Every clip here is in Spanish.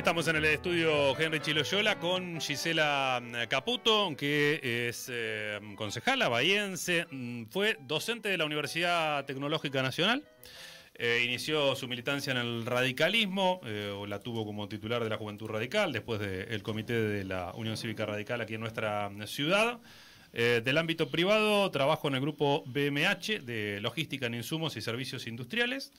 Estamos en el estudio Henry Chiloyola con Gisela Caputo, que es concejala bahiense, fue docente de la Universidad Tecnológica Nacional, inició su militancia en el radicalismo, la tuvo como titular de la Juventud Radical, después del comité de la Unión Cívica Radical aquí en nuestra ciudad. Del ámbito privado, trabajo en el grupo BMH de Logística en Insumos y Servicios Industriales.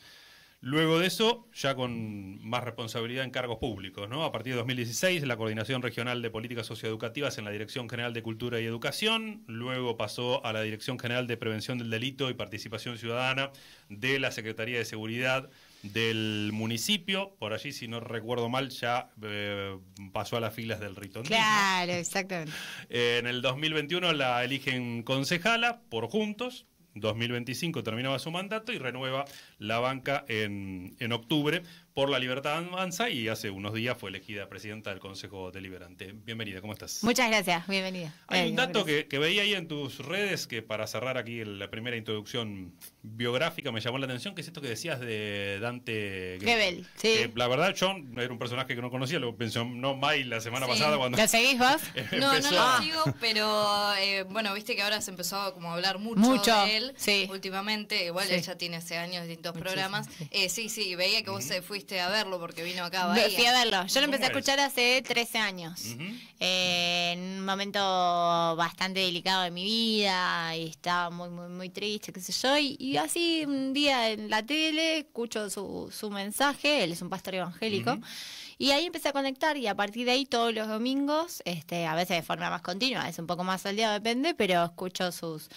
Luego de eso, ya con más responsabilidad en cargos públicos, ¿no? A partir de 2016, la Coordinación Regional de Políticas Socioeducativas en la Dirección General de Cultura y Educación. Luego pasó a la Dirección General de Prevención del Delito y Participación Ciudadana de la Secretaría de Seguridad del municipio. Por allí, si no recuerdo mal, ya pasó a las filas del Ritondismo. Claro, exactamente. En el 2021 la eligen concejala por Juntos. 2025 terminaba su mandato y renueva la banca en octubre por La Libertad Avanza, y hace unos días fue elegida presidenta del Consejo Deliberante. Bienvenida, ¿cómo estás? Muchas gracias, bienvenida. Hay un dato que veía ahí en tus redes, que para cerrar aquí la primera introducción biográfica me llamó la atención, que es esto que decías de Dante Gebel. Sí. Que, la verdad, yo era un personaje que no conocía, lo mencionó May la semana pasada cuando... ¿Lo seguís vos? No lo sigo, pero bueno, viste que ahora se empezó como a hablar mucho de él últimamente. Igual él ya tiene hace años distintos programas. Sí, veía que vos fuiste a verlo porque vino acá a Bahía. Fui a verlo. Yo lo empecé a escuchar hace 13 años. En un momento bastante delicado de mi vida, y estaba muy triste, qué sé yo, y así un día en la tele escucho su mensaje. Él es un pastor evangélico. Y ahí empecé a conectar, y a partir de ahí todos los domingos, a veces de forma más continua, es un poco más al día, depende, pero escucho sus...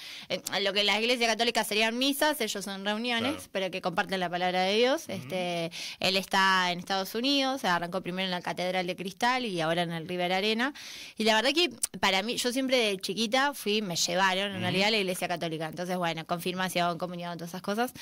lo que en la Iglesia Católica serían misas, ellos son reuniones, claro, pero que comparten la palabra de Dios. Él está en Estados Unidos, arrancó primero en la Catedral de Cristal y ahora en el River Arena. Y la verdad que para mí, yo siempre de chiquita me llevaron en realidad a la Iglesia Católica. Entonces, bueno, confirmación, comunión, todas esas cosas.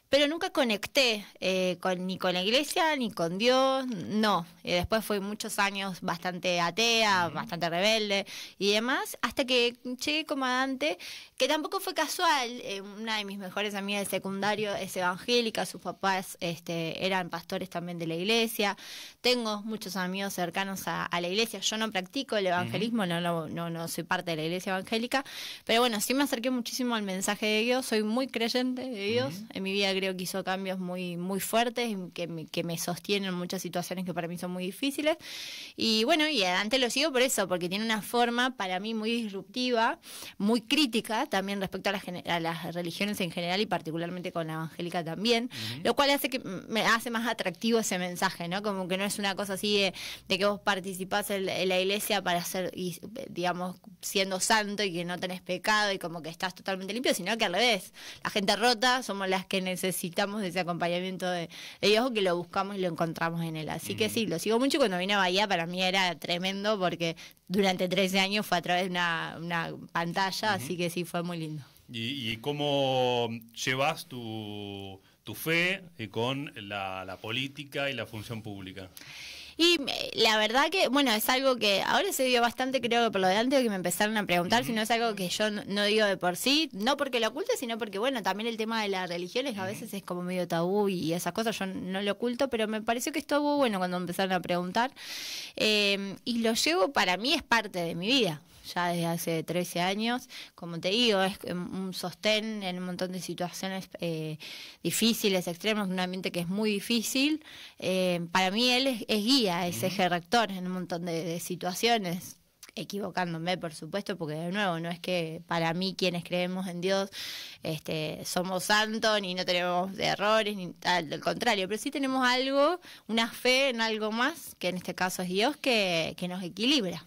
Pero nunca conecté ni con la iglesia, ni con Dios, no. Después fui muchos años bastante atea, bastante rebelde y demás, hasta que llegué como a Dante, que tampoco fue casual. Una de mis mejores amigas de secundario es evangélica, sus papás eran pastores también de la iglesia. Tengo muchos amigos cercanos a la iglesia. Yo no practico el evangelismo, no soy parte de la iglesia evangélica, pero bueno, sí me acerqué muchísimo al mensaje de Dios. Soy muy creyente de Dios. En mi vida creo que hizo cambios muy fuertes, que me sostienen en muchas situaciones que para mí son muy difíciles. Y bueno, y a Dante lo sigo por eso, porque tiene una forma para mí muy disruptiva, muy crítica también respecto a las religiones en general, y particularmente con la evangélica también, lo cual hace que me hace más atractivo ese mensaje, ¿no? Como que no es una cosa así de que vos participás en la iglesia para ser, digamos, siendo santo y que no tenés pecado y como que estás totalmente limpio, sino que al revés, la gente rota somos las que necesitamos de ese acompañamiento de Dios, que lo buscamos y lo encontramos en él. Así que sí, lo sigo mucho, y cuando vine a Bahía para mí era tremendo, porque durante 13 años fue a través de una pantalla, así que sí, fue muy lindo. ¿Y cómo llevas tu fe con la política y la función pública? Y la verdad que, bueno, es algo que ahora se dio bastante, creo que por lo de antes que me empezaron a preguntar, sino es algo que yo no digo de por sí, no porque lo oculte, sino porque, bueno, también el tema de las religiones a veces es como medio tabú y esas cosas yo no lo oculto, pero me pareció que estuvo bueno cuando empezaron a preguntar. Y lo llevo, para mí es parte de mi vida. Ya desde hace 13 años, como te digo, es un sostén en un montón de situaciones difíciles, extremas, un ambiente que es muy difícil. Para mí él es guía, es eje rector en un montón de situaciones, equivocándome, por supuesto, porque de nuevo, no es que para mí quienes creemos en Dios somos santos, ni no tenemos errores, ni tal, del contrario, pero sí tenemos algo, una fe en algo más, que en este caso es Dios, que nos equilibra.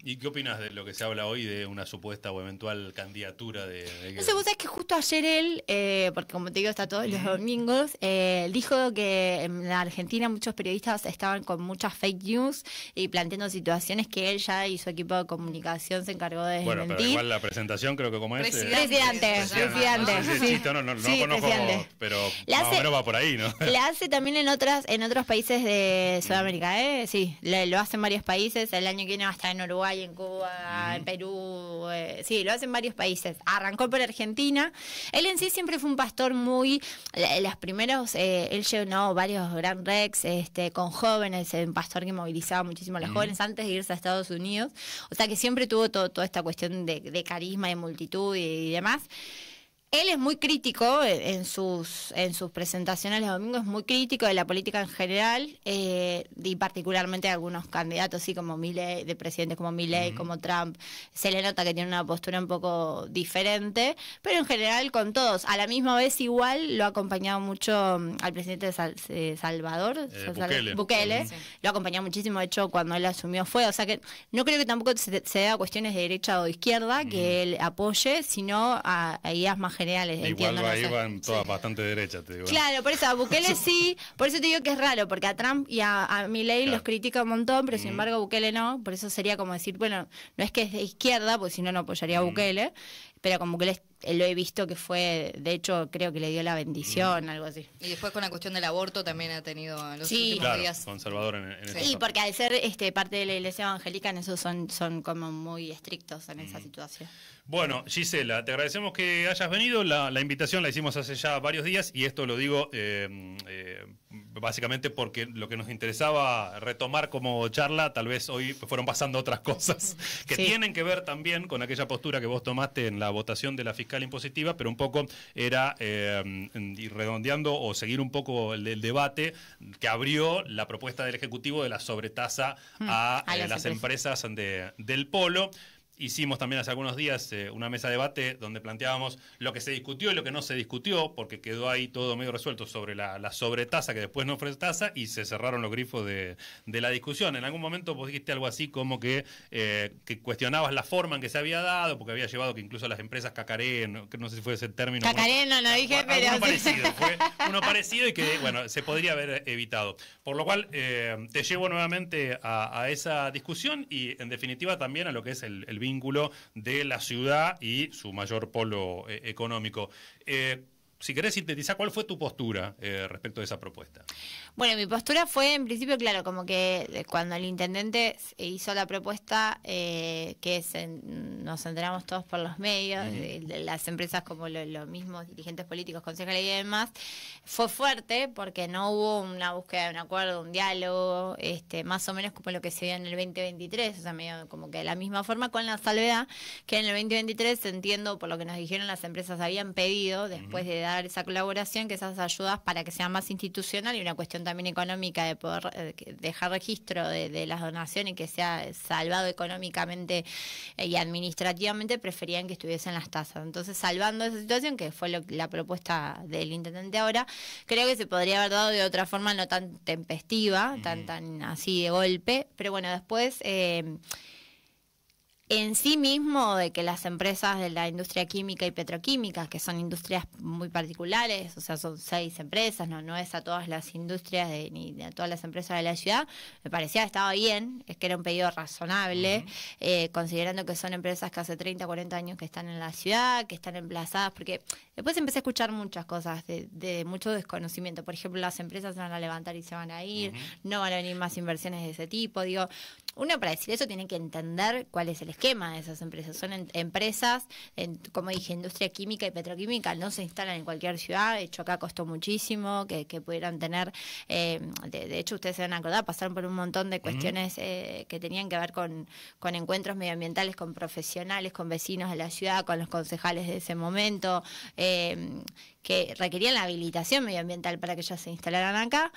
¿Y qué opinas de lo que se habla hoy de una supuesta o eventual candidatura de No sé, vos sabés que justo ayer él, porque como te digo está todos los domingos, dijo que en la Argentina muchos periodistas estaban con muchas fake news y planteando situaciones que él ya y su equipo de comunicación se encargó de desmentir. Bueno, pero igual la presentación creo que como es... Presidente. No conozco, pero más o menos va por ahí, ¿no? La hace también en otros países de Sudamérica, sí, lo hacen varios países. El año que viene va a estar en Uruguay, en Cuba, en Perú, sí, lo hacen en varios países. Arrancó por Argentina. Él en sí siempre fue un pastor muy, los primeros, él llenó varios Grand Rex con jóvenes, un pastor que movilizaba muchísimo a los jóvenes antes de irse a Estados Unidos. O sea que siempre tuvo toda esta cuestión de carisma, de multitud y demás. Él es muy crítico en sus presentaciones los domingos, es muy crítico de la política en general y particularmente de algunos candidatos, así como Milei, de presidentes como Milei, como Trump. Se le nota que tiene una postura un poco diferente, pero en general con todos. A la misma vez igual lo ha acompañado mucho al presidente de Salvador, Bukele. Sí. Lo ha acompañado muchísimo, de hecho cuando él asumió fue, o sea que no creo que tampoco se dé a cuestiones de derecha o de izquierda que él apoye, sino a ideas más generales. Igual ahí van todas bastante derechas, te digo. Claro, por eso a Bukele sí, por eso te digo que es raro, porque a Trump y a Milei los critica un montón, pero sin embargo a Bukele no, por eso sería como decir, bueno, no es que es de izquierda, porque si no, no apoyaría a Bukele, pero con Bukele lo he visto que fue, de hecho creo que le dio la bendición, algo así. Y después con la cuestión del aborto también ha tenido en los últimos días. Conservador en eso. Sí, porque al ser parte de la iglesia evangélica en eso son como muy estrictos en esa situación. Bueno, Gisela, te agradecemos que hayas venido. La invitación la hicimos hace ya varios días y esto lo digo básicamente porque lo que nos interesaba retomar como charla, tal vez hoy fueron pasando otras cosas que tienen que ver también con aquella postura que vos tomaste en la votación de la fiscal impositiva, pero un poco era ir redondeando o seguir un poco el debate que abrió la propuesta del Ejecutivo de la sobretasa a las empresas del polo. Hicimos también hace algunos días una mesa de debate donde planteábamos lo que se discutió y lo que no se discutió, porque quedó ahí todo medio resuelto sobre la sobretasa, que después no fue tasa, y se cerraron los grifos de la discusión. En algún momento vos dijiste algo así como que cuestionabas la forma en que se había dado, porque había llevado que incluso las empresas cacareen, que no sé si fue ese término. Cacareen no dije, pero... Fue uno parecido y que, bueno, se podría haber evitado. Por lo cual, te llevo nuevamente a esa discusión y, en definitiva, también a lo que es el vínculo de la ciudad y su mayor polo económico. Si querés sintetizar, ¿cuál fue tu postura respecto de esa propuesta? Bueno, mi postura fue, en principio, claro, como que cuando el intendente hizo la propuesta, nos enteramos todos por los medios, de las empresas como los mismos dirigentes políticos, concejales y demás, fue fuerte porque no hubo una búsqueda de un acuerdo, un diálogo, más o menos como lo que se vio en el 2023, o sea, medio como que de la misma forma, con la salvedad que en el 2023, entiendo por lo que nos dijeron las empresas, habían pedido, después de dar esa colaboración, que esas ayudas para que sea más institucional y una cuestión también económica de poder dejar registro de las donaciones y que sea salvado económicamente y administrativamente, preferían que estuviesen las tasas. Entonces, salvando esa situación, que fue la propuesta del intendente ahora, creo que se podría haber dado de otra forma, no tan tempestiva, tan así de golpe, pero bueno, después... en sí mismo, de que las empresas de la industria química y petroquímica, que son industrias muy particulares, o sea, son 6 empresas, no es a todas las industrias ni a todas las empresas de la ciudad, me parecía que estaba bien, es que era un pedido razonable, considerando que son empresas que hace 30, 40 años que están en la ciudad, que están emplazadas, porque después empecé a escuchar muchas cosas de mucho desconocimiento. Por ejemplo, las empresas se van a levantar y se van a ir, no van a venir más inversiones de ese tipo, digo... Uno, para decir eso, tiene que entender cuál es el esquema de esas empresas. Son empresas, como dije, industria química y petroquímica, no se instalan en cualquier ciudad. De hecho, acá costó muchísimo que pudieran tener... de hecho, ustedes se van a acordar, pasaron por un montón de cuestiones que tenían que ver con encuentros medioambientales, con profesionales, con vecinos de la ciudad, con los concejales de ese momento, que requerían la habilitación medioambiental para que ellos se instalaran acá.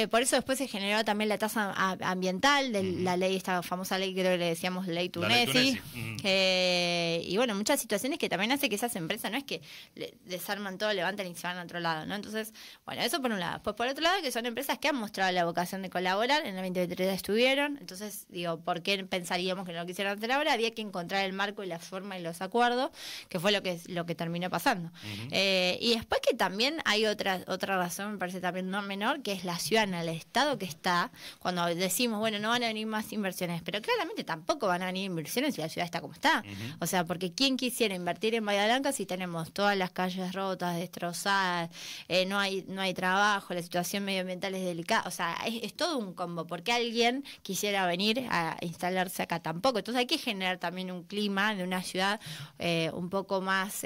Por eso después se generó también la tasa ambiental de la ley, esta famosa ley, creo que le decíamos ley Tunesi. Y bueno, muchas situaciones que también hace que esas empresas no es que desarman todo, levantan y se van a otro lado, ¿no? Entonces, bueno, eso por un lado. Pues por otro lado, que son empresas que han mostrado la vocación de colaborar, en el 2023 estuvieron, entonces digo, ¿por qué pensaríamos que no lo quisieran hacer ahora? Había que encontrar el marco y la forma y los acuerdos, que fue lo que terminó pasando. Y después que también hay otra razón, me parece también no menor, que es la la ciudad en el estado que está, cuando decimos, bueno, no van a venir más inversiones, pero claramente tampoco van a venir inversiones si la ciudad está como está. O sea, porque ¿quién quisiera invertir en Bahía Blanca si tenemos todas las calles rotas, destrozadas, no hay trabajo, la situación medioambiental es delicada? O sea, es todo un combo. ¿Por qué alguien quisiera venir a instalarse acá? Tampoco. Entonces hay que generar también un clima de una ciudad un poco más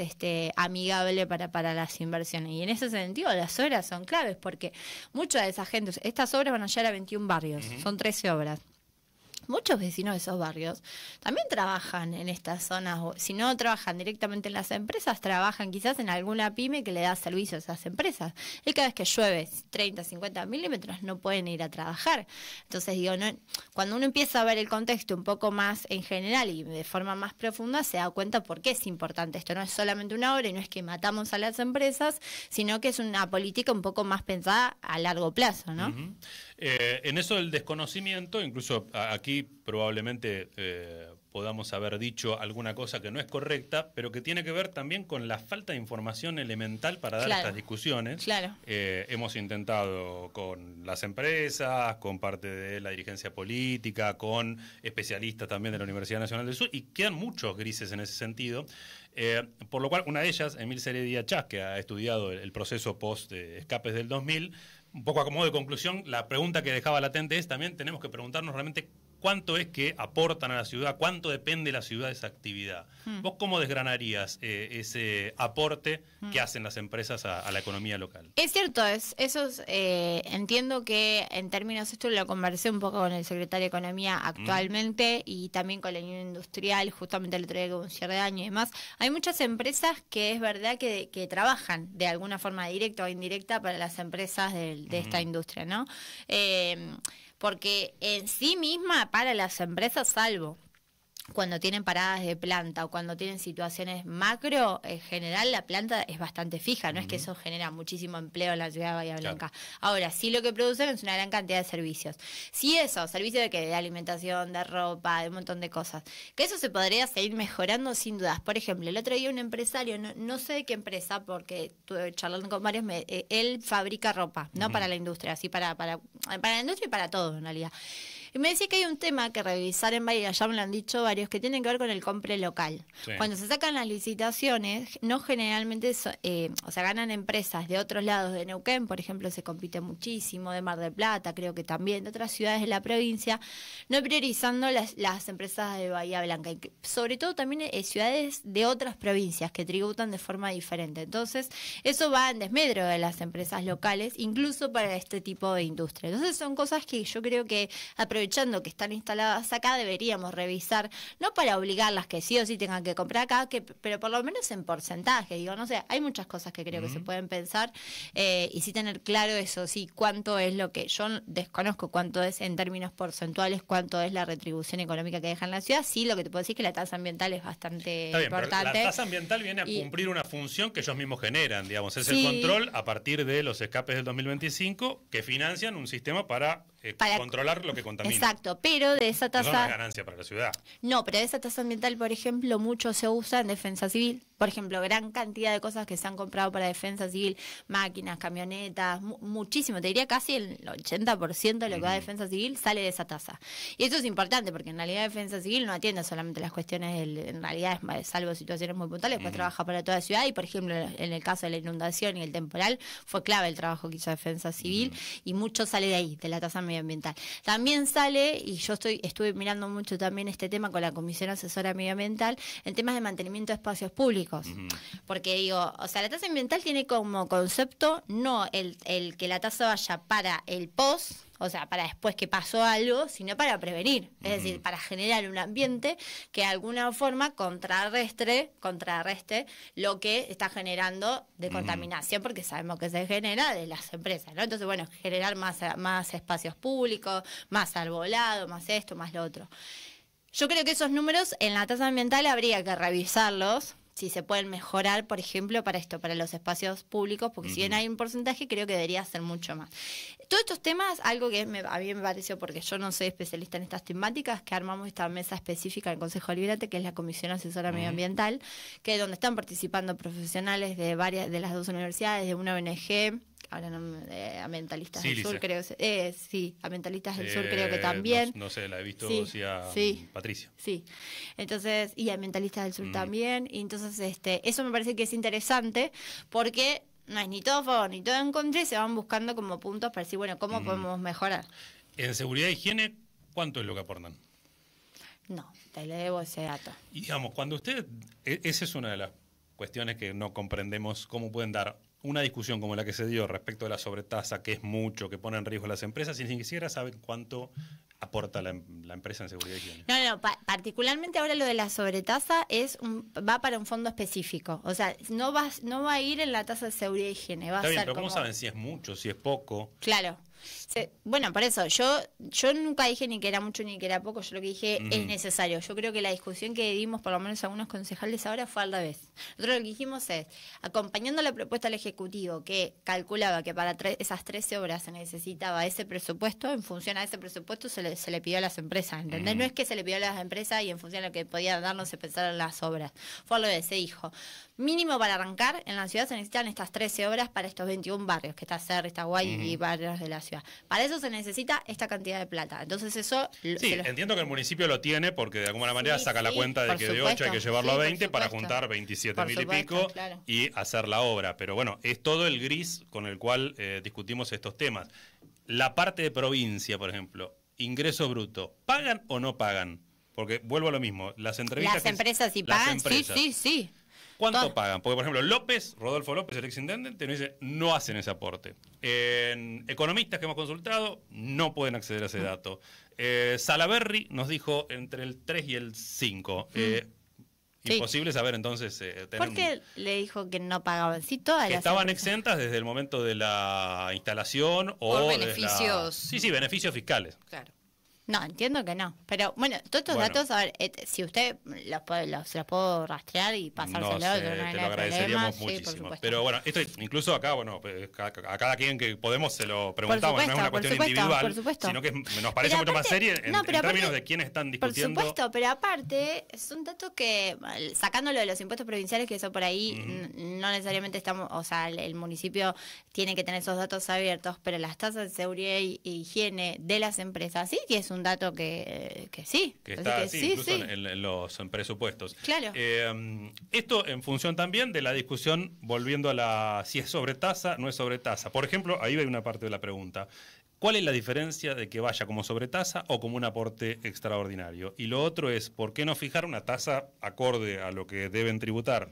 amigable para las inversiones. Y en ese sentido las obras son claves, porque mucha de esa gente, estas obras van a llegar a 21 barrios, son 13 obras. Muchos vecinos de esos barrios también trabajan en estas zonas, o si no trabajan directamente en las empresas, trabajan quizás en alguna pyme que le da servicio a esas empresas. Y cada vez que llueve 30, 50 milímetros no pueden ir a trabajar. Entonces digo, cuando uno empieza a ver el contexto un poco más en general y de forma más profunda, se da cuenta por qué es importante esto. No es solamente una obra y no es que matamos a las empresas, sino que es una política un poco más pensada a largo plazo, ¿no? En eso del desconocimiento, incluso aquí probablemente podamos haber dicho alguna cosa que no es correcta, pero que tiene que ver también con la falta de información elemental para dar estas discusiones. Claro. Hemos intentado con las empresas, con parte de la dirigencia política, con especialistas también de la Universidad Nacional del Sur, y quedan muchos grises en ese sentido. Por lo cual, una de ellas, Emilce Heredia Chas, que ha estudiado el proceso post-escapes del 2000, un poco a modo de conclusión, la pregunta que dejaba latente es también tenemos que preguntarnos realmente cuánto es que aportan a la ciudad, cuánto depende la ciudad de esa actividad. ¿Vos cómo desgranarías ese aporte que hacen las empresas a la economía local? Es cierto, entiendo que en términos, esto lo conversé un poco con el secretario de Economía actualmente y también con la Unión Industrial, justamente el otro día con un cierre de año y demás. Hay muchas empresas que es verdad que trabajan de alguna forma directa o indirecta para las empresas de esta industria, ¿no? Porque en sí misma para las empresas, salvo cuando tienen paradas de planta o cuando tienen situaciones macro, en general la planta es bastante fija, no es que eso genera muchísimo empleo en la ciudad de Bahía Blanca. Claro. Ahora, sí lo que producen es una gran cantidad de servicios. Sí eso, servicios de alimentación, de ropa, de un montón de cosas. Que eso se podría seguir mejorando sin dudas. Por ejemplo, el otro día un empresario, no sé de qué empresa, porque estuve charlando con varios, él fabrica ropa, no para la industria, así para la industria y para todo en realidad. Y me decía que hay un tema que revisar en Bahía, ya me lo han dicho varios, que tienen que ver con el compre local. Sí. Cuando se sacan las licitaciones, no generalmente, ganan empresas de otros lados de Neuquén, por ejemplo, se compite muchísimo, de Mar del Plata, creo que también, de otras ciudades de la provincia, no priorizando las empresas de Bahía Blanca, y sobre todo también ciudades de otras provincias que tributan de forma diferente. Entonces, eso va en desmedro de las empresas locales, incluso para este tipo de industria. Entonces, son cosas que yo creo que aprovechando que están instaladas acá, deberíamos revisar, no para obligarlas que sí o sí tengan que comprar acá, pero por lo menos en porcentaje. Digo, no sé, hay muchas cosas que creo que se pueden pensar y sí tener claro eso, sí, cuánto es lo que yo desconozco, cuánto es en términos porcentuales, cuánto es la retribución económica que deja en la ciudad. Sí, lo que te puedo decir es que la tasa ambiental es bastante importante. Pero la tasa ambiental viene a cumplir una función que ellos mismos generan, digamos, es el control a partir de los escapes del 2025 que financian un sistema para controlar lo que contamina. Exacto, pero de esa tasa... No es una ganancia para la ciudad. No, pero de esa tasa ambiental, por ejemplo, mucho se usa en defensa civil. Por ejemplo, gran cantidad de cosas que se han comprado para defensa civil, máquinas, camionetas, muchísimo. Te diría casi el 80% de lo que va a defensa civil sale de esa tasa. Y eso es importante porque en realidad defensa civil no atiende solamente las cuestiones, en realidad es salvo situaciones muy puntuales, pues trabaja para toda la ciudad y, por ejemplo, en el caso de la inundación y el temporal, fue clave el trabajo que hizo defensa civil y mucho sale de ahí, de la tasa medioambiental. También sale, y yo estuve mirando mucho también este tema con la Comisión Asesora Medioambiental, en temas de mantenimiento de espacios públicos. Porque digo, o sea, la tasa ambiental tiene como concepto no el que la tasa vaya para el post, o sea, para después que pasó algo, sino para prevenir. Es decir, para generar un ambiente que de alguna forma contrarreste lo que está generando de contaminación, porque sabemos que se genera de las empresas, ¿no? Entonces, bueno, generar más espacios públicos, más arbolado, más esto, más lo otro. Yo creo que esos números en la tasa ambiental habría que revisarlos, si se pueden mejorar, por ejemplo, para los espacios públicos, porque si bien hay un porcentaje, creo que debería ser mucho más. Todos estos temas, algo que a mí me pareció, porque yo no soy especialista en estas temáticas, que armamos esta mesa específica del Consejo Deliberante, que es la Comisión Asesora Medioambiental, que es donde están participando profesionales de varias de las dos universidades, de una ONG, ahora no, Ambientalistas del Sur, creo que sí, Ambientalistas del Sur creo que también. No sé, la he visto, Patricia. Sí, entonces, y Ambientalistas del Sur también, y entonces eso me parece que es interesante, porque no es ni todo a favor ni todo en contra, y se van buscando como puntos para decir, bueno, ¿cómo podemos mejorar? En seguridad e higiene, ¿cuánto es lo que aportan? No, te le debo ese dato. Y digamos, cuando esa es una de las cuestiones que no comprendemos, cómo pueden dar una discusión como la que se dio respecto de la sobretasa, que es mucho, que pone en riesgo a las empresas, y ni siquiera saben cuánto aporta la empresa en seguridad y higiene. No, particularmente ahora lo de la sobretasa va para un fondo específico. O sea, no va a ir en la tasa de seguridad y higiene. Está bien, pero ¿cómo saben si es mucho, si es poco? Claro. Bueno, por eso, yo nunca dije ni que era mucho ni que era poco, yo lo que dije es necesario. Yo creo que la discusión que dimos, por lo menos algunos concejales ahora, fue al revés. Nosotros lo que dijimos es, acompañando la propuesta del Ejecutivo, que calculaba que para esas 13 obras se necesitaba ese presupuesto, en función a ese presupuesto se le pidió a las empresas, ¿entendés? No es que se le pidió a las empresas y en función a lo que podía darnos se pensaron las obras. Fue al revés, se dijo, mínimo para arrancar, en la ciudad se necesitan estas 13 obras para estos 21 barrios, que está Cerri, está Guay y barrios de la ciudad. Para eso se necesita esta cantidad de plata. Entonces eso... Sí, entiendo que el municipio lo tiene porque de alguna manera saca la cuenta de que de 8 hay que llevarlo a 20 para juntar 27.000 y pico y hacer la obra. Pero bueno, es todo el gris con el cual discutimos estos temas. La parte de provincia, por ejemplo, ingreso bruto, ¿pagan o no pagan? Porque vuelvo a lo mismo, las empresas sí pagan, sí. ¿Cuánto pagan? Porque, por ejemplo, Rodolfo López, el exintendente, nos dice, no hacen ese aporte. Economistas que hemos consultado no pueden acceder a ese dato. Salaberry nos dijo entre el 3 y el 5. Imposible saber entonces... ¿Por qué le dijo que no pagaban? Sí, todas las estaban exentas desde el momento de la instalación o... Por beneficios. Sí, beneficios fiscales. Claro. No, entiendo que no. Pero bueno, todos estos datos, a ver, si usted se los puedo rastrear y pasárselos, te lo agradeceríamos muchísimo. Pero bueno, esto incluso acá, a cada quien que podemos se lo preguntamos, no es una cuestión individual, sino que nos parece mucho más seria en términos de quiénes están discutiendo. Por supuesto, pero aparte, es un dato que, sacándolo de los impuestos provinciales, que eso por ahí no necesariamente estamos, o sea, el municipio tiene que tener esos datos abiertos, pero las tasas de seguridad e higiene de las empresas, sí que es un dato que sí. Que está incluso en los presupuestos. Claro. Esto en función también de la discusión, volviendo a si es sobretasa, no es sobretasa. Por ejemplo, ahí hay una parte de la pregunta. ¿Cuál es la diferencia de que vaya como sobretasa o como un aporte extraordinario? Y lo otro es, ¿por qué no fijar una tasa acorde a lo que deben tributar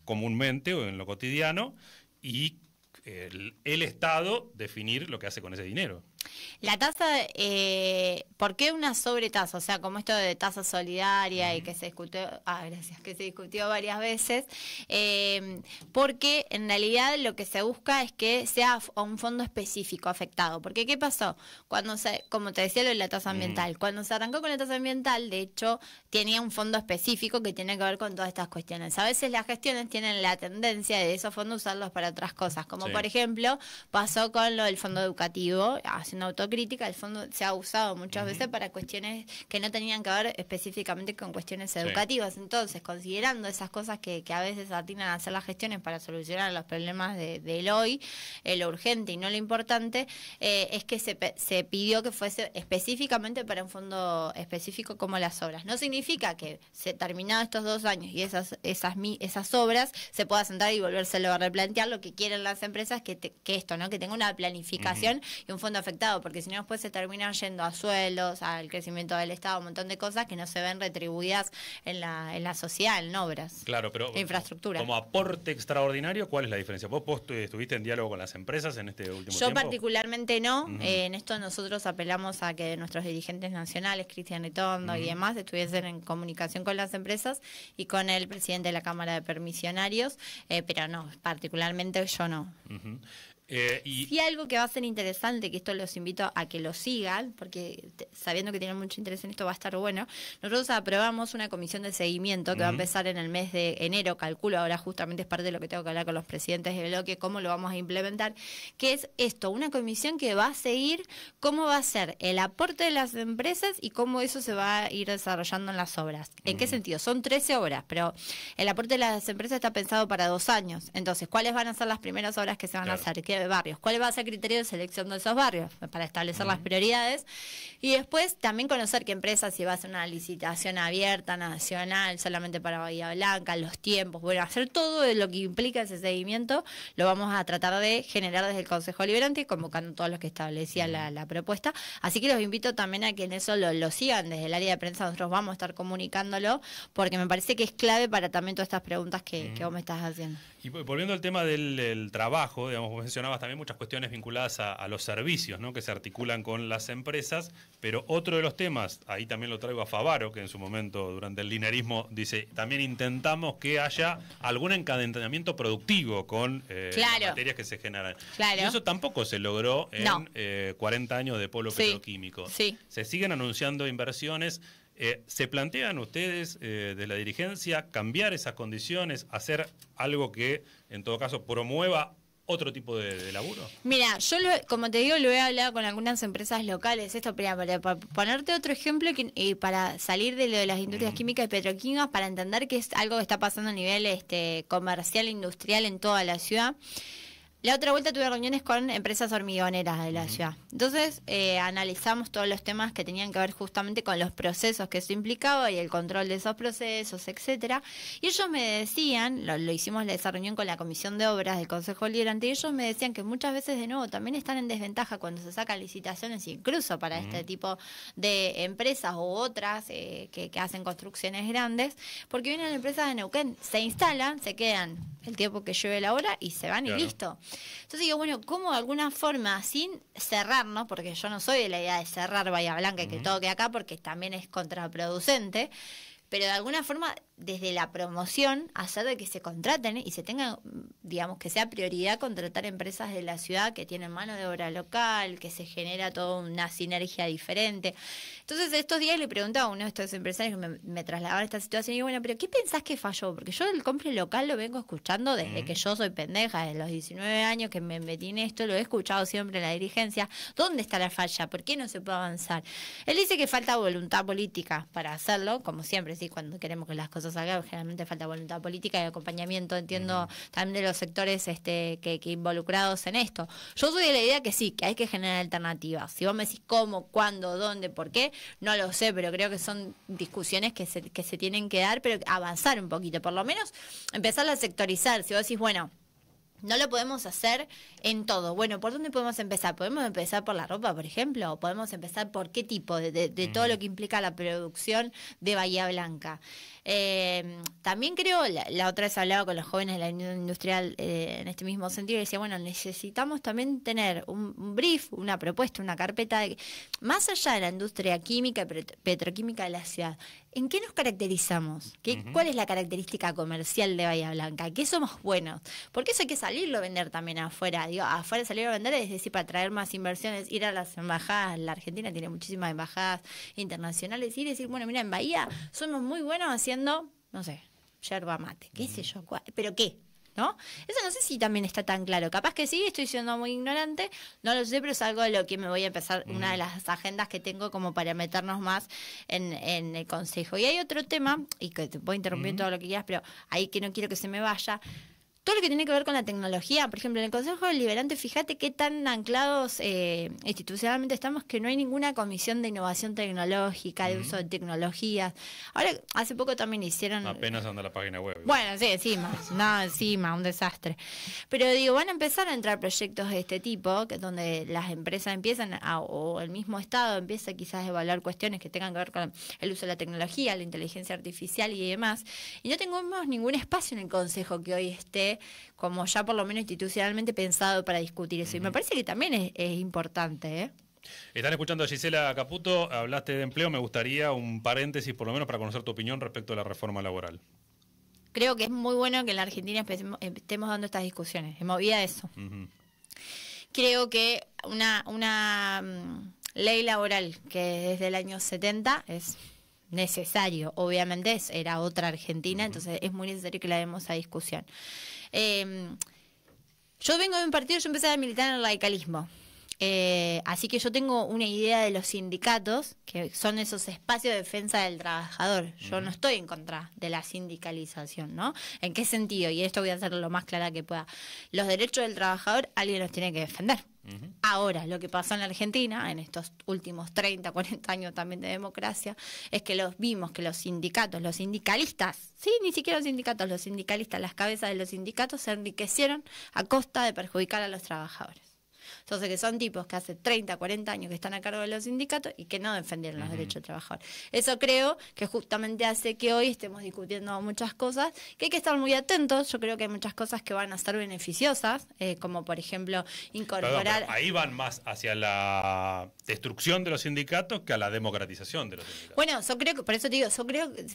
comúnmente o en lo cotidiano y el Estado definir lo que hace con ese dinero? La tasa, ¿por qué una sobretasa? O sea, como esto de tasa solidaria y que se discutió, que se discutió varias veces, porque en realidad lo que se busca es que sea a un fondo específico afectado. Porque ¿qué pasó? Como te decía lo de la tasa ambiental, cuando se arrancó con la tasa ambiental, de hecho, tenía un fondo específico que tiene que ver con todas estas cuestiones. A veces las gestiones tienen la tendencia de esos fondos usarlos para otras cosas, como por ejemplo pasó con lo del fondo educativo, haciendo autocrítica, el fondo se ha usado muchas veces para cuestiones que no tenían que ver específicamente con cuestiones educativas. Entonces, considerando esas cosas que a veces atinan a hacer las gestiones para solucionar los problemas del hoy, lo urgente y no lo importante, es que se pidió que fuese específicamente para un fondo específico como las obras. No significa que terminados estos 2 años y esas obras se pueda sentar y volvérselo a replantear. Lo que quieren las empresas que esto, ¿no? Que tenga una planificación y un fondo afectado, porque si no después se terminan yendo a sueldos, al crecimiento del Estado, un montón de cosas que no se ven retribuidas en la sociedad, en obras. Claro, pero infraestructura. Como aporte extraordinario, ¿cuál es la diferencia? ¿Vos estuviste en diálogo con las empresas en este último tiempo? Yo particularmente no. En esto nosotros apelamos a que nuestros dirigentes nacionales, Cristian Ritondo y demás, estuviesen en comunicación con las empresas y con el presidente de la Cámara de Permisionarios, pero no, particularmente yo no. Sí, algo que va a ser interesante, que esto los invito a que lo sigan, porque sabiendo que tienen mucho interés en esto va a estar bueno. Nosotros aprobamos una comisión de seguimiento que va a empezar en el mes de enero, calculo, ahora justamente es parte de lo que tengo que hablar con los presidentes de bloque, cómo lo vamos a implementar, que es esto, una comisión que va a seguir cómo va a ser el aporte de las empresas y cómo eso se va a ir desarrollando en las obras. ¿En qué sentido? Son 13 obras, pero el aporte de las empresas está pensado para 2 años. Entonces, ¿cuáles van a ser las primeras obras que se van a hacer? ¿Qué qué barrios, cuál va a ser el criterio de selección de esos barrios para establecer las prioridades, y después también conocer qué empresas, si va a ser una licitación abierta, nacional, solamente para Bahía Blanca, los tiempos, bueno, hacer todo lo que implica ese seguimiento, lo vamos a tratar de generar desde el Consejo Deliberante, convocando a todos los que establecía la propuesta, así que los invito también a que en eso lo sigan desde el área de prensa. Nosotros vamos a estar comunicándolo, porque me parece que es clave para también todas estas preguntas que vos me estás haciendo. Y volviendo al tema del trabajo, digamos, vos mencionabas también muchas cuestiones vinculadas a los servicios, ¿no?, que se articulan con las empresas, pero otro de los temas, ahí también lo traigo a Favaro, que en su momento durante el linerismo dice, también intentamos que haya algún encadenamiento productivo con las materias que se generan. Claro. Y eso tampoco se logró en 40 años de polo petroquímico. Sí. Se siguen anunciando inversiones. ¿Se plantean ustedes de la dirigencia cambiar esas condiciones, hacer algo que en todo caso promueva otro tipo de laburo? Mira, yo como te digo, lo he hablado con algunas empresas locales, esto para ponerte otro ejemplo y para salir de lo de las industrias químicas y petroquímicas, para entender que es algo que está pasando a nivel comercial e industrial en toda la ciudad. La otra vuelta tuve reuniones con empresas hormigoneras de la ciudad. Entonces, analizamos todos los temas que tenían que ver justamente con los procesos que eso implicaba y el control de esos procesos, etcétera. Y ellos me decían, lo hicimos esa reunión con la Comisión de Obras del Consejo Deliberante, y ellos me decían que muchas veces, de nuevo, también están en desventaja cuando se sacan licitaciones, incluso para este tipo de empresas u otras que hacen construcciones grandes, porque vienen empresas de Neuquén, se instalan, se quedan el tiempo que lleve la obra y se van y listo. Entonces digo, bueno, ¿cómo de alguna forma, sin cerrarnos, porque yo no soy de la idea de cerrar Bahía Blanca y que todo quede acá, porque también es contraproducente, pero de alguna forma, desde la promoción, hacer de que se contraten y se tenga, digamos, que sea prioridad contratar empresas de la ciudad que tienen mano de obra local, que se genera toda una sinergia diferente. Entonces, estos días le preguntaba a uno de estos empresarios que me trasladaban esta situación y digo, bueno, pero ¿qué pensás que falló? Porque yo el compre local lo vengo escuchando desde que yo soy pendeja, desde los 19 años que me metí en esto, lo he escuchado siempre en la dirigencia. ¿Dónde está la falla? ¿Por qué no se puede avanzar? Él dice que falta voluntad política para hacerlo, como siempre, sí, cuando queremos que las cosas salgan, generalmente falta voluntad política y acompañamiento, entiendo, también de los sectores que involucrados en esto. Yo soy de la idea que sí, que hay que generar alternativas. Si vos me decís cómo, cuándo, dónde, por qué, no lo sé, pero creo que son discusiones que se tienen que dar, pero avanzar un poquito, por lo menos empezar a sectorizar. Si vos decís, bueno, no lo podemos hacer en todo. Bueno, ¿por dónde podemos empezar? ¿Podemos empezar por la ropa, por ejemplo? ¿O podemos empezar por qué tipo de todo lo que implica la producción de Bahía Blanca? También creo, la otra vez hablaba con los jóvenes de la Unión Industrial en este mismo sentido, y decía, bueno, necesitamos también tener un brief, una propuesta, una carpeta, más allá de la industria química y petroquímica de la ciudad. ¿En qué nos caracterizamos? ¿Cuál es la característica comercial de Bahía Blanca? ¿Qué somos buenos? Porque eso hay que salirlo a vender también afuera. Digo, afuera salir a vender es decir, para traer más inversiones, ir a las embajadas. La Argentina tiene muchísimas embajadas internacionales. Ir y decir, bueno, mira, en Bahía somos muy buenos haciendo, no sé, yerba mate, qué sé yo, pero ¿qué? ¿No? Eso no sé si también está tan claro. Capaz que sí, estoy siendo muy ignorante, no lo sé, pero es algo de lo que me voy a empezar, una de las agendas que tengo como para meternos más en el Consejo. Y hay otro tema, y que te puedo interrumpir todo lo que quieras, pero ahí que no quiero que se me vaya. Todo lo que tiene que ver con la tecnología, por ejemplo, en el Consejo Deliberante, fíjate qué tan anclados institucionalmente estamos, que no hay ninguna comisión de innovación tecnológica, de uso de tecnologías. Ahora, hace poco también hicieron... Apenas anda la página web. Bueno, sí, encima, un desastre. Pero digo, van a empezar a entrar proyectos de este tipo, que donde las empresas empiezan, o el mismo Estado empieza quizás a evaluar cuestiones que tengan que ver con el uso de la tecnología, la inteligencia artificial y demás. Y no tenemos ningún espacio en el Consejo que hoy esté como ya por lo menos institucionalmente pensado para discutir eso. Y me parece que también es importante, Están escuchando a Gisela Caputo, hablaste de empleo, me gustaría un paréntesis por lo menos para conocer tu opinión respecto a la reforma laboral. Creo que es muy bueno que en la Argentina estemos dando estas discusiones, en movida a eso. Creo que una ley laboral que desde el año 70 es necesario, obviamente era otra Argentina, entonces es muy necesario que la demos a discusión. Yo vengo de un partido, yo empecé a militar en el radicalismo. Así que yo tengo una idea de los sindicatos, que son esos espacios de defensa del trabajador. Yo no estoy en contra de la sindicalización, ¿no? ¿En qué sentido? Y esto voy a hacerlo lo más clara que pueda. Los derechos del trabajador alguien los tiene que defender. Ahora, lo que pasó en la Argentina, en estos últimos 30, 40 años también de democracia, es que vimos que los sindicatos, los sindicalistas, sí, ni siquiera los sindicatos, los sindicalistas, las cabezas de los sindicatos se enriquecieron a costa de perjudicar a los trabajadores. Entonces, que son tipos que hace 30, 40 años que están a cargo de los sindicatos y que no defendieron los derechos del trabajador. Eso creo que justamente hace que hoy estemos discutiendo muchas cosas, que hay que estar muy atentos. Yo creo que hay muchas cosas que van a ser beneficiosas, como por ejemplo incorporar... Perdón, ahí van más hacia la destrucción de los sindicatos que a la democratización de los sindicatos. Bueno, yo creo que, por eso te digo,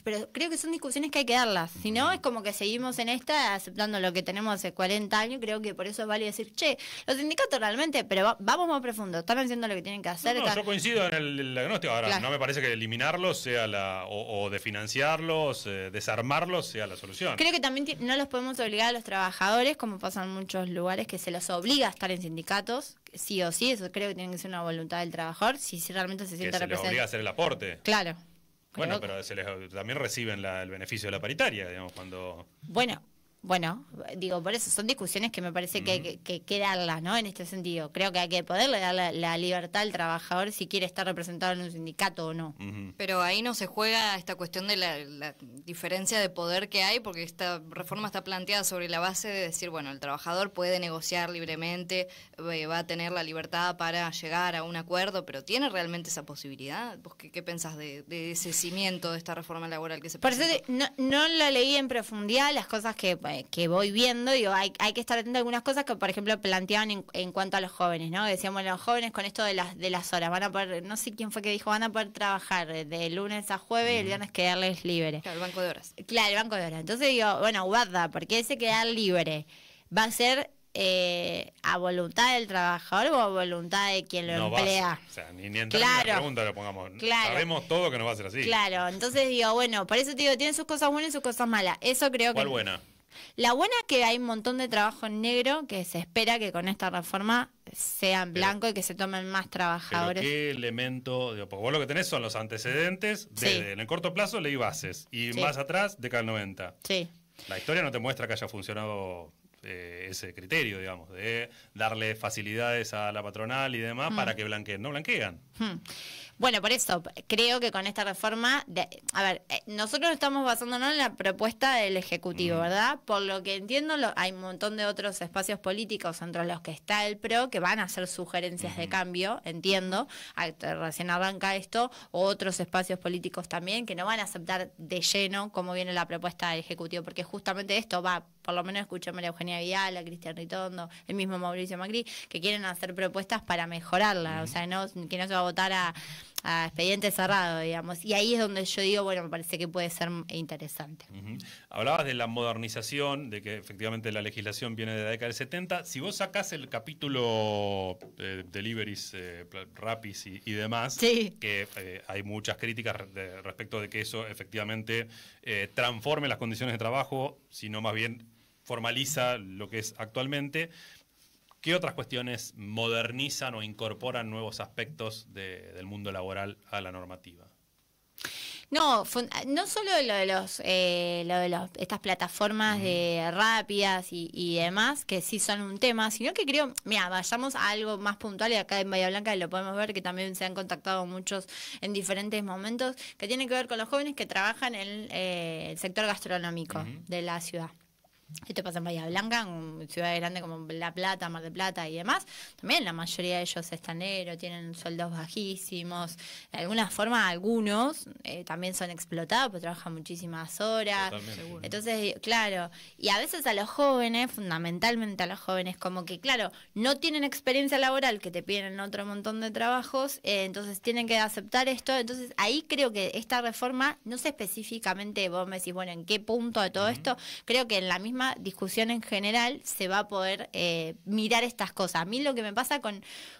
pero creo que son discusiones que hay que darlas. Si no, es como que seguimos en esta, aceptando lo que tenemos hace 40 años. Creo que por eso vale decir, che, los sindicatos realmente, pero vamos más profundo, están haciendo lo que tienen que hacer. No, yo coincido en el diagnóstico. Ahora, claro, no me parece que eliminarlos sea o desfinanciarlos, desarmarlos sea la solución. Creo que también no los podemos obligar a los trabajadores, como pasa en muchos lugares, que se los obliga a estar en sindicatos, sí o sí. Eso creo que tiene que ser una voluntad del trabajador, si realmente se siente representado. Se les obliga a hacer el aporte. Claro. Bueno, pero también reciben el beneficio de la paritaria, digamos, cuando... Bueno, digo, por eso son discusiones que me parece que hay que darlas, ¿no? En este sentido. Creo que hay que poderle dar la libertad al trabajador si quiere estar representado en un sindicato o no. Pero ahí no se juega esta cuestión de la diferencia de poder que hay, porque esta reforma está planteada sobre la base de decir, bueno, el trabajador puede negociar libremente, va a tener la libertad para llegar a un acuerdo, pero ¿tiene realmente esa posibilidad? ¿Vos qué pensás de ese cimiento de esta reforma laboral que se presentó? Por eso no la leí en profundidad, las cosas que voy viendo, digo, hay que estar atento a algunas cosas que, por ejemplo, planteaban en cuanto a los jóvenes, ¿no? Decíamos, los jóvenes con esto de las horas, van a poder, no sé quién fue que dijo, van a poder trabajar de lunes a jueves y el viernes quedarles libre. Claro, el banco de horas. Claro, el banco de horas. Entonces digo, bueno, guarda, porque ese quedar libre va a ser a voluntad del trabajador o a voluntad de quien lo emplea. O sea, ni en la pregunta lo pongamos. Claro. Sabemos todo que no va a ser así. Claro, entonces digo, bueno, por eso te digo, tiene sus cosas buenas y sus cosas malas. Eso creo ¿Cuál buena? La buena es que hay un montón de trabajo en negro que se espera que con esta reforma sea en blanco y que se tomen más trabajadores. ¿Pero qué elemento? Porque vos lo que tenés son los antecedentes de, en el corto plazo, ley bases. Y más atrás, década del 90. Sí. La historia no te muestra que haya funcionado ese criterio, digamos, de darle facilidades a la patronal y demás para que blanqueen. No blanquean. Bueno, por eso creo que con esta reforma, nosotros estamos basándonos en la propuesta del Ejecutivo, ¿verdad? Por lo que entiendo, hay un montón de otros espacios políticos, entre los que está el PRO, que van a hacer sugerencias de cambio, entiendo, recién arranca esto, o otros espacios políticos también, que no van a aceptar de lleno cómo viene la propuesta del Ejecutivo, porque justamente esto va, por lo menos escuché a María Eugenia Vidal, a Cristian Ritondo, el mismo Mauricio Macri, que quieren hacer propuestas para mejorarla, o sea, que no se va a votar a expediente cerrado, digamos. Y ahí es donde yo digo, bueno, me parece que puede ser interesante. Hablabas de la modernización, de que efectivamente la legislación viene de la década del 70. Si vos sacás el capítulo deliveries, Rapis y demás, que hay muchas críticas respecto de que eso efectivamente transforme las condiciones de trabajo, sino más bien formaliza lo que es actualmente. ¿Qué otras cuestiones modernizan o incorporan nuevos aspectos del mundo laboral a la normativa? No solo lo de estas plataformas de rápidas y demás, que sí son un tema, sino que creo, mira, vayamos a algo más puntual, y acá en Bahía Blanca lo podemos ver, que también se han contactado muchos en diferentes momentos, que tiene que ver con los jóvenes que trabajan en el sector gastronómico de la ciudad. Esto pasa en Bahía Blanca, en ciudades grandes como La Plata, Mar del Plata y demás. También la mayoría de ellos están negros, tienen sueldos bajísimos. De alguna forma, algunos también son explotados, porque trabajan muchísimas horas. Totalmente. Entonces, claro, y a veces a los jóvenes, fundamentalmente a los jóvenes, como que, claro, no tienen experiencia laboral, que te piden otro montón de trabajos, entonces tienen que aceptar esto. Entonces, ahí creo que esta reforma, no sé específicamente, vos me decís, bueno, en qué punto de todo esto, creo que en la misma misma discusión en general se va a poder mirar estas cosas. A mí lo que me pasa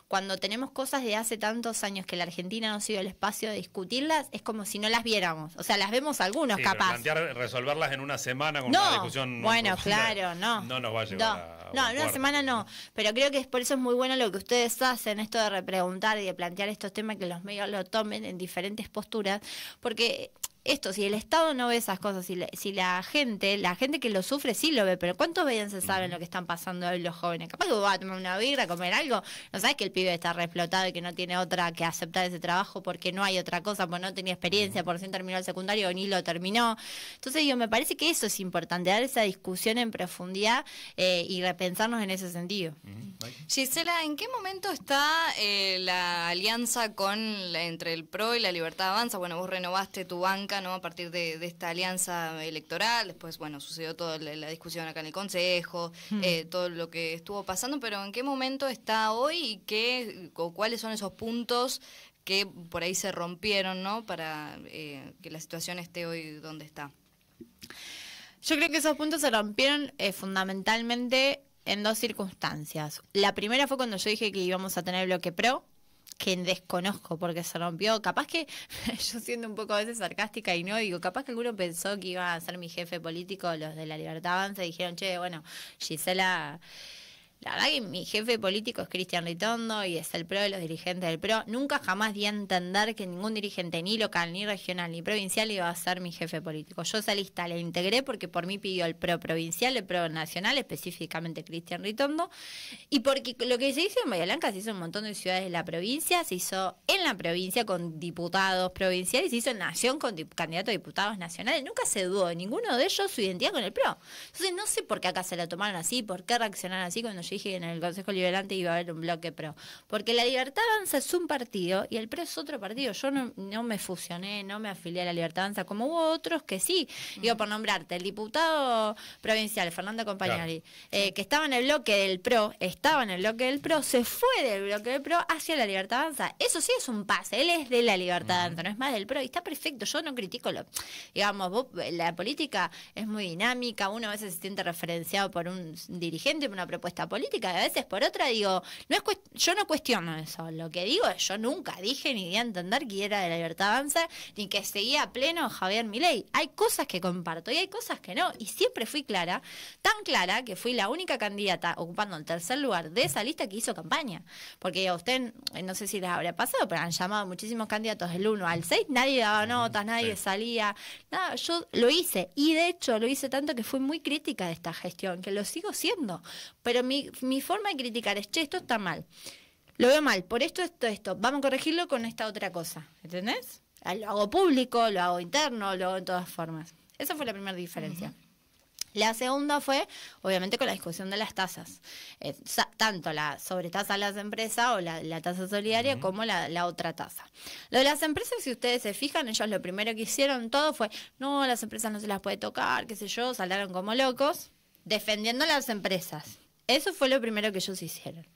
cuando tenemos cosas de hace tantos años que la Argentina no se dio el espacio de discutirlas, es como si no las viéramos. O sea, las vemos algunos, sí, capaz. Plantear resolverlas en una semana con una discusión... Bueno, claro, no nos va a llevar no, en una semana no. Pero creo que por eso es muy bueno lo que ustedes hacen, esto de repreguntar y de plantear estos temas, que los medios lo tomen en diferentes posturas, porque... si el Estado no ve esas cosas, si la gente que lo sufre sí lo ve, pero ¿cuántos se saben lo que están pasando hoy los jóvenes? Capaz que vos vas a tomar una birra, a comer algo, no sabes que el pibe está re explotado y que no tiene otra que aceptar ese trabajo porque no hay otra cosa, porque no tenía experiencia, por recién terminó el secundario o ni lo terminó. Entonces me parece que eso es importante, dar esa discusión en profundidad y repensarnos en ese sentido. Gisela, ¿en qué momento está la alianza entre el PRO y la Libertad Avanza? Bueno, vos renovaste tu banca, ¿no? A partir de esta alianza electoral, después, bueno, sucedió toda la discusión acá en el Consejo, todo lo que estuvo pasando, pero ¿en qué momento está hoy y cuáles son esos puntos que por ahí se rompieron, ¿no? Para que la situación esté hoy donde está. Yo creo que esos puntos se rompieron fundamentalmente en dos circunstancias. La primera fue cuando yo dije que íbamos a tener bloque PRO, que desconozco porque se rompió. Capaz que, yo siendo un poco a veces sarcástica y no, digo, capaz que alguno pensó que iba a ser mi jefe político, los de la Libertad Avanza, y dijeron, che, bueno, Gisela... La verdad que mi jefe político es Cristian Ritondo y es el PRO de los dirigentes del PRO. Nunca jamás di a entender que ningún dirigente, ni local, ni regional, ni provincial, iba a ser mi jefe político. Yo esa lista la integré porque por mí pidió el PRO provincial, el PRO nacional, específicamente Cristian Ritondo, y porque lo que se hizo en Bahía Blanca se hizo en un montón de ciudades de la provincia, se hizo en la provincia con diputados provinciales, se hizo en Nación con candidatos a diputados nacionales. Nunca se dudó de ninguno de ellos su identidad con el PRO. Entonces no sé por qué acá se lo tomaron así, por qué reaccionaron así cuando yo dije que en el Consejo Liberante iba a haber un bloque PRO. Porque la Libertad Avanza es un partido y el PRO es otro partido. Yo no me fusioné, no me afilié a la Libertad Avanza, como hubo otros que sí. Digo, por nombrarte, el diputado provincial, Fernando Compagnoli, claro, que estaba en el bloque del PRO, se fue del bloque del PRO hacia la Libertad Avanza. Eso sí es un pase, él es de la Libertad Avanza, no es más del PRO, y está perfecto. Yo no critico la política es muy dinámica, uno a veces se siente referenciado por un dirigente, por una propuesta política, a veces por otra. Digo, yo no cuestiono eso. Lo que digo es, yo nunca dije ni di a entender que era de la Libertad Avanza ni que seguía a pleno Javier Milei. Hay cosas que comparto y hay cosas que no, y siempre fui clara, tan clara que fui la única candidata ocupando el tercer lugar de esa lista que hizo campaña, porque a usted no sé si les habrá pasado, pero han llamado muchísimos candidatos del 1 al 6, nadie daba notas, nadie salía, nada. Yo lo hice, y de hecho lo hice tanto que fui muy crítica de esta gestión, que lo sigo siendo, pero mi forma de criticar es, che, esto está mal, lo veo mal, por esto, vamos a corregirlo con esta otra cosa, ¿entendés? Lo hago público, lo hago interno, lo hago en todas formas. Esa fue la primera diferencia. La segunda fue, obviamente, con la discusión de las tasas. Tanto la sobretasa a las empresas o la tasa solidaria como la otra tasa. Lo de las empresas, si ustedes se fijan, ellos lo primero que hicieron todo fue, no, las empresas no se las puede tocar, qué sé yo, saltaron como locos, defendiendo a las empresas. Eso fue lo primero que ellos hicieron.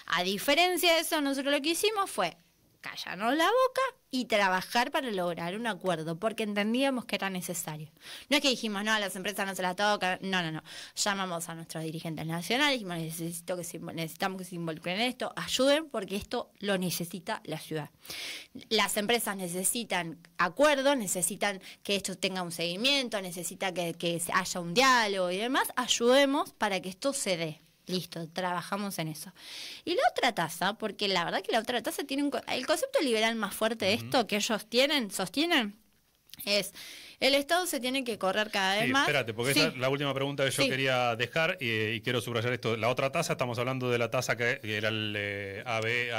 A diferencia de eso, nosotros lo que hicimos fue callarnos la boca y trabajar para lograr un acuerdo, porque entendíamos que era necesario. No es que dijimos, no, a las empresas no se las tocan, no. Llamamos a nuestros dirigentes nacionales, dijimos, necesitamos que se involucren en esto, ayuden, porque esto lo necesita la ciudad. Las empresas necesitan acuerdos, necesitan que esto tenga un seguimiento, necesitan que haya un diálogo y demás, ayudemos para que esto se dé. Listo, trabajamos en eso. Y la otra tasa, porque la verdad que la otra tasa tiene el concepto liberal más fuerte de esto que ellos sostienen, es el Estado se tiene que correr cada vez más. Espérate, porque esa es la última pregunta que yo quería dejar y quiero subrayar esto. La otra tasa, estamos hablando de la tasa que era el ALC,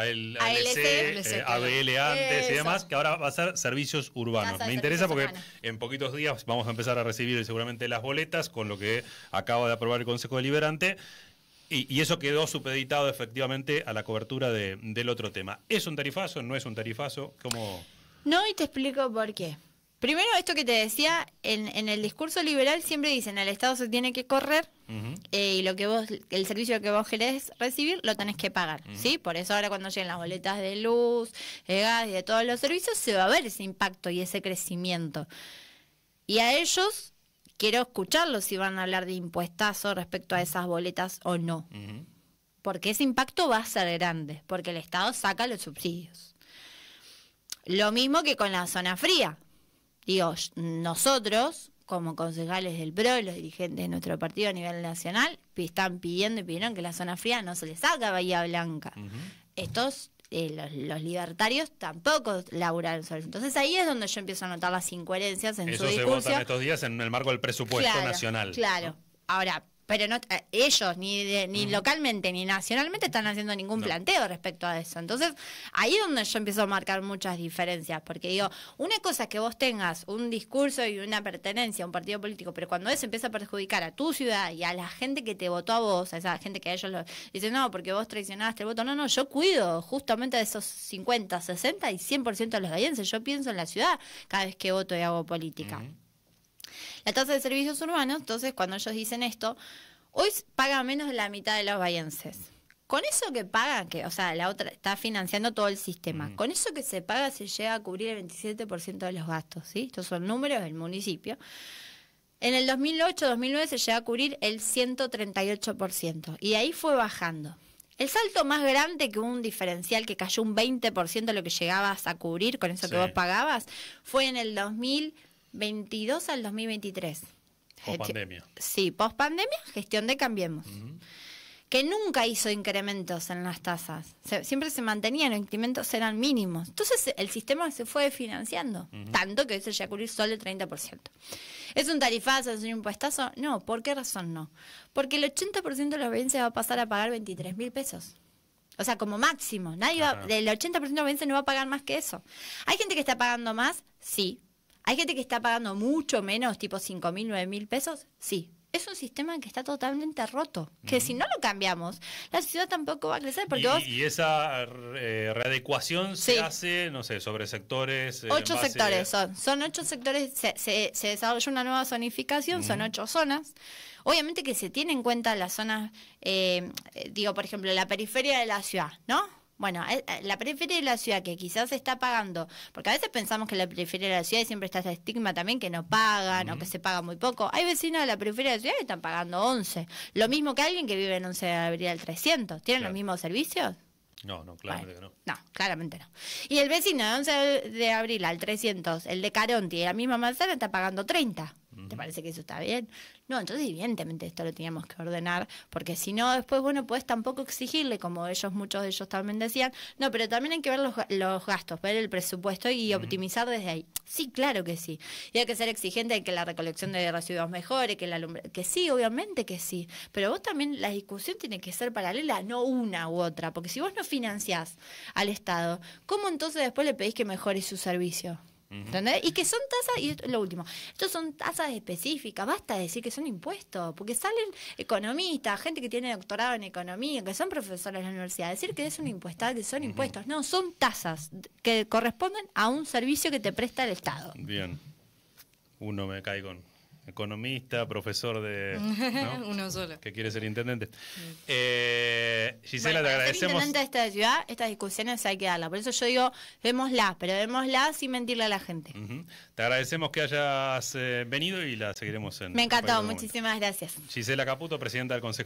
ABL antes eso. Y demás, que ahora va a ser servicios urbanos. Me interesa porque en poquitos días vamos a empezar a recibir seguramente las boletas con lo que acaba de aprobar el Consejo Deliberante. Y eso quedó supeditado efectivamente a la cobertura del otro tema. ¿Es un tarifazo? ¿No es un tarifazo? ¿Cómo? No, y te explico por qué. Primero, esto que te decía, en el discurso liberal siempre dicen, el Estado se tiene que correr y el servicio que vos querés recibir lo tenés que pagar, ¿sí? Por eso ahora cuando lleguen las boletas de luz, de gas y de todos los servicios, se va a ver ese impacto y ese crecimiento. Y a ellos quiero escucharlos si van a hablar de impuestazo respecto a esas boletas o no. Porque ese impacto va a ser grande, porque el Estado saca los subsidios. Lo mismo que con la zona fría. Digo, nosotros, como concejales del PRO, los dirigentes de nuestro partido a nivel nacional, están pidiendo y pidieron que la zona fría no se les haga Bahía Blanca. Estos, los libertarios, tampoco laburaron sobre eso. Entonces ahí es donde yo empiezo a notar las incoherencias en su discurso. Eso se vota en estos días en el marco del presupuesto nacional. Claro. ¿No? Ahora, pero no, ellos ni localmente ni nacionalmente están haciendo ningún planteo respecto a eso. Entonces, ahí es donde yo empiezo a marcar muchas diferencias, porque digo, una cosa es que vos tengas un discurso y una pertenencia a un partido político, pero cuando eso empieza a perjudicar a tu ciudad y a la gente que te votó a vos, a esa gente que a ellos dicen, no, porque vos traicionaste el voto, no, yo cuido justamente de esos 50, 60 y 100% de los gallenses. Yo pienso en la ciudad cada vez que voto y hago política. La tasa de servicios urbanos, entonces, cuando ellos dicen esto, hoy paga menos de la mitad de los bahienses. Con eso que pagan, que, o sea, la otra está financiando todo el sistema, con eso que se paga se llega a cubrir el 27% de los gastos, ¿sí? Estos son números del municipio. En el 2008-2009 se llega a cubrir el 138%, y ahí fue bajando. El salto más grande, que hubo un diferencial que cayó un 20% de lo que llegabas a cubrir con eso que vos pagabas, fue en el 2022 al 2023. Post-pandemia. Sí, post-pandemia, gestión de Cambiemos. Que nunca hizo incrementos en las tasas. Siempre se mantenían, los incrementos eran mínimos. Entonces el sistema se fue financiando, tanto que se llega a cubrir solo el 30%. ¿Es un tarifazo, es un impuestazo? No, ¿por qué razón no? Porque el 80% de los bahienses va a pasar a pagar 23.000 pesos. O sea, como máximo. Nadie del 80% de los bahienses no va a pagar más que eso. ¿Hay gente que está pagando más? Sí. ¿Hay gente que está pagando mucho menos, tipo 5.000, 9.000 pesos? Sí. Es un sistema que está totalmente roto. Que si no lo cambiamos, la ciudad tampoco va a crecer. Porque y esa readecuación se hace, no sé, sobre sectores. 8 sectores son 8 sectores. Se desarrolla una nueva zonificación, son 8 zonas. Obviamente que se tiene en cuenta las zonas, digo, por ejemplo, la periferia de la ciudad, ¿no? Bueno, la periferia de la ciudad que quizás está pagando, porque a veces pensamos que en la periferia de la ciudad siempre está ese estigma también que no pagan o que se paga muy poco. Hay vecinos de la periferia de la ciudad que están pagando 11. Lo mismo que alguien que vive en 11 de abril al 300. ¿Tienen los mismos servicios? No, claramente que no. No, claramente no. Y el vecino de 11 de abril al 300, el de Caronte y la misma manzana, está pagando 30. ¿Te parece que eso está bien? No, entonces evidentemente esto lo teníamos que ordenar, porque si no, después, bueno, puedes tampoco exigirle, como muchos de ellos también decían, no, pero también hay que ver los gastos, ver el presupuesto y optimizar desde ahí. Sí, claro que sí. Y hay que ser exigente de que la recolección de residuos mejore, que sí, obviamente que sí. Pero vos también, la discusión tiene que ser paralela, no una u otra, porque si vos no financiás al Estado, ¿cómo entonces después le pedís que mejore su servicio? ¿Entendés? Y que son tasas, y esto es lo último, estos son tasas específicas, basta de decir que son impuestos, porque salen economistas, gente que tiene doctorado en economía, que son profesores de la universidad, decir que es un impuesto, que son impuestos, no, son tasas que corresponden a un servicio que te presta el Estado. Bien, uno me cae con economista, profesor de... ¿no? Uno solo. Que quiere ser intendente. Gisela, te agradecemos. Ser intendente de esta ciudad, estas discusiones hay que darlas. Por eso yo digo, démosla, pero démosla sin mentirle a la gente. Te agradecemos que hayas venido y la seguiremos en... Me encantó, muchísimas gracias. Gisela Caputo, presidenta del Consejo